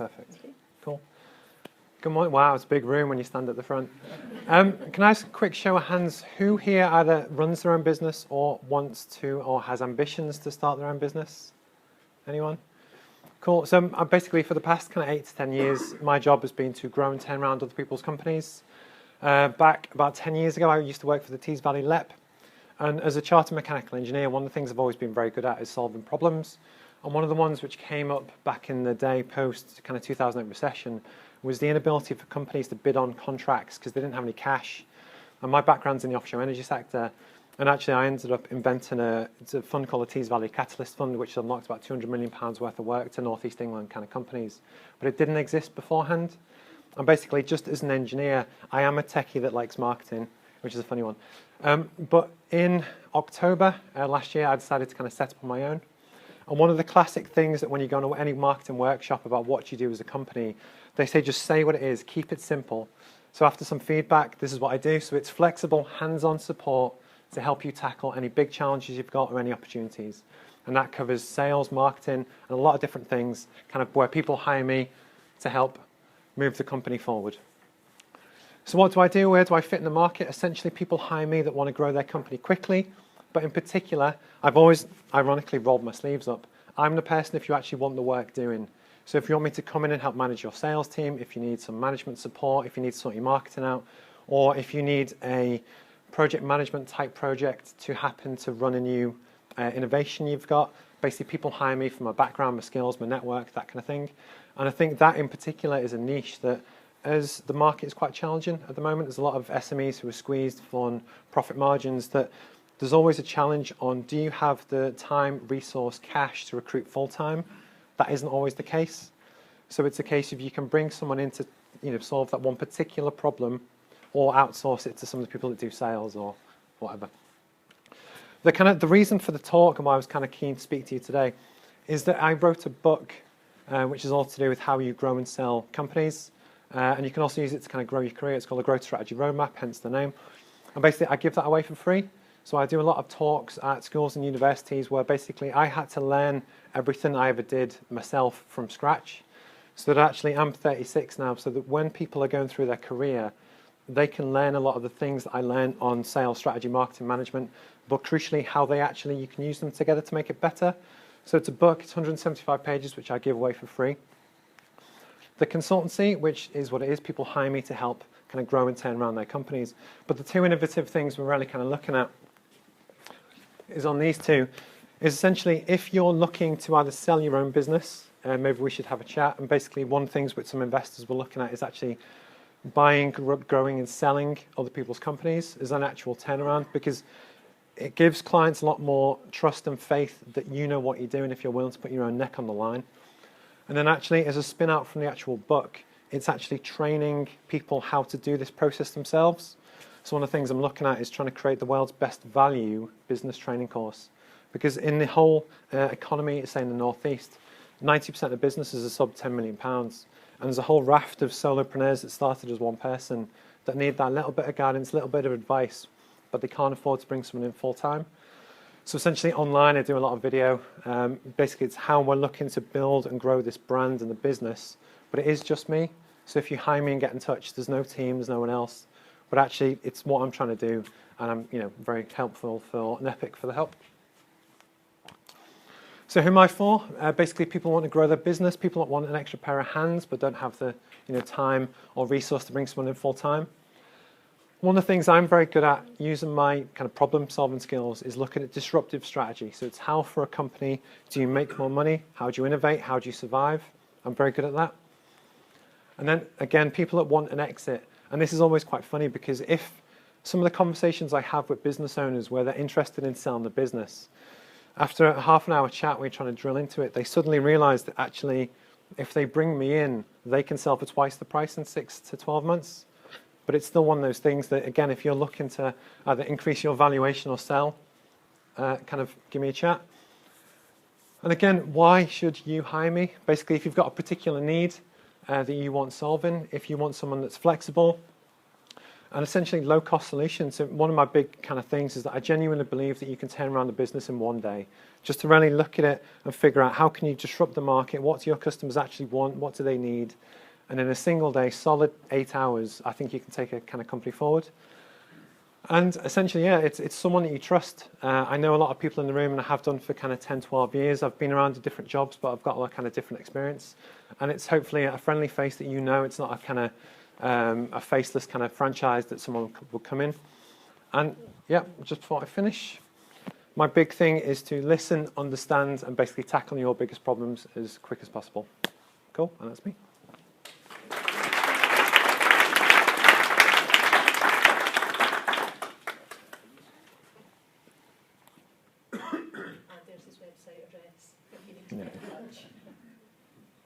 Perfect. Cool. Good morning. Wow, it's a big room when you stand at the front. Can I ask a quick show of hands? Who here either runs their own business or wants to or has ambitions to start their own business? Anyone? Cool. So basically for the past kind of 8 to 10 years, my job has been to grow and turn around other people's companies. Back about 10 years ago, I used to work for the Tees Valley LEP. And as a chartered mechanical engineer, one of the things I've always been very good at is solving problems. And one of the ones which came up back in the day post kind of 2008 recession was the inability for companies to bid on contracts because they didn't have any cash. And my background's in the offshore energy sector. And actually, I ended up inventing it's a fund called the Tees Valley Catalyst Fund, which unlocked about £200 million worth of work to North East England kind of companies. But it didn't exist beforehand. And basically, just as an engineer, I am a techie that likes marketing, which is a funny one. But in October last year, I decided to kind of set up on my own. And one of the classic things that when you go to any marketing workshop about what you do as a company, they say just say what it is, keep it simple. So after some feedback, this is what I do. So it's flexible, hands-on support to help you tackle any big challenges you've got or any opportunities. And that covers sales, marketing, and a lot of different things, kind of where people hire me to help move the company forward. So what do I do? Where do I fit in the market? Essentially, people hire me that want to grow their company quickly. But in particular, I've always, ironically, rolled my sleeves up. I'm the person if you actually want the work doing. So if you want me to come in and help manage your sales team, if you need some management support, if you need to sort your marketing out, or if you need a project management type project to happen to run a new innovation you've got, basically people hire me for my background, my skills, my network, that kind of thing. And I think that in particular is a niche that, as the market is quite challenging at the moment, there's a lot of SMEs who are squeezed on profit margins, that there's always a challenge on, do you have the time, resource, cash to recruit full-time? That isn't always the case. So it's a case of you can bring someone in to solve that one particular problem or outsource it to some of the people that do sales or whatever. The reason for the talk and why I was kind of keen to speak to you today is that I wrote a book which is all to do with how you grow and sell companies. And you can also use it to kind of grow your career. It's called a Growth Strategy Roadmap, hence the name. And basically, I give that away for free. So I do a lot of talks at schools and universities where basically I had to learn everything I ever did myself from scratch. So that actually I'm 36 now, so that when people are going through their career, they can learn a lot of the things that I learned on sales, strategy, marketing, management, but crucially how you can use them together to make it better. So it's a book, it's 175 pages, which I give away for free. The consultancy, which is what it is, people hire me to help kind of grow and turn around their companies. But the two innovative things we're really kind of looking at is on these two, is essentially if you're looking to either sell your own business, maybe we should have a chat. And basically one of the things which some investors were looking at is actually buying, growing and selling other people's companies as an actual turnaround, because it gives clients a lot more trust and faith that you know what you're doing if you're willing to put your own neck on the line. And then actually, as a spin out from the actual book, it's actually training people how to do this process themselves. So one of the things I'm looking at is trying to create the world's best value business training course. Because in the whole economy, say in the Northeast, 90% of businesses are sub £10 million. And there's a whole raft of solopreneurs that started as one person that need that little bit of guidance, a little bit of advice, but they can't afford to bring someone in full time. So essentially online, I do a lot of video. Basically, it's how we're looking to build and grow this brand and the business. But it is just me. So if you hire me and get in touch, there's no team, there's no one else. But actually, it's what I'm trying to do. And I'm very helpful for NEPIC for the help. So who am I for? Basically, people want to grow their business. People want an extra pair of hands, but don't have the time or resource to bring someone in full time. One of the things I'm very good at using my kind of problem-solving skills is looking at disruptive strategy. So it's how for a company do you make more money? How do you innovate? How do you survive? I'm very good at that. And then again, people that want an exit. And this is always quite funny because if some of the conversations I have with business owners where they're interested in selling the business, after a half an hour chat, we're trying to drill into it, they suddenly realize that actually, if they bring me in, they can sell for twice the price in 6 to 12 months. But it's still one of those things that, again, if you're looking to either increase your valuation or sell, kind of give me a chat. And again, why should you hire me? Basically, if you've got a particular need that you want solving, if you want someone that's flexible, and essentially low-cost solutions. So one of my big kind of things is that I genuinely believe that you can turn around the business in one day. Just to really look at it and figure out how can you disrupt the market, what do your customers actually want, what do they need, and in a single day, solid 8 hours, I think you can take a kind of company forward. And essentially, yeah, it's someone that you trust. I know a lot of people in the room, and I have done for kind of 10, 12 years. I've been around in different jobs, but I've got a kind of different experience. And it's hopefully a friendly face that you know. It's not a kind of a faceless kind of franchise that someone will come in. And yeah, just before I finish, my big thing is to listen, understand, and basically tackle your biggest problems as quick as possible. Cool, and that's me.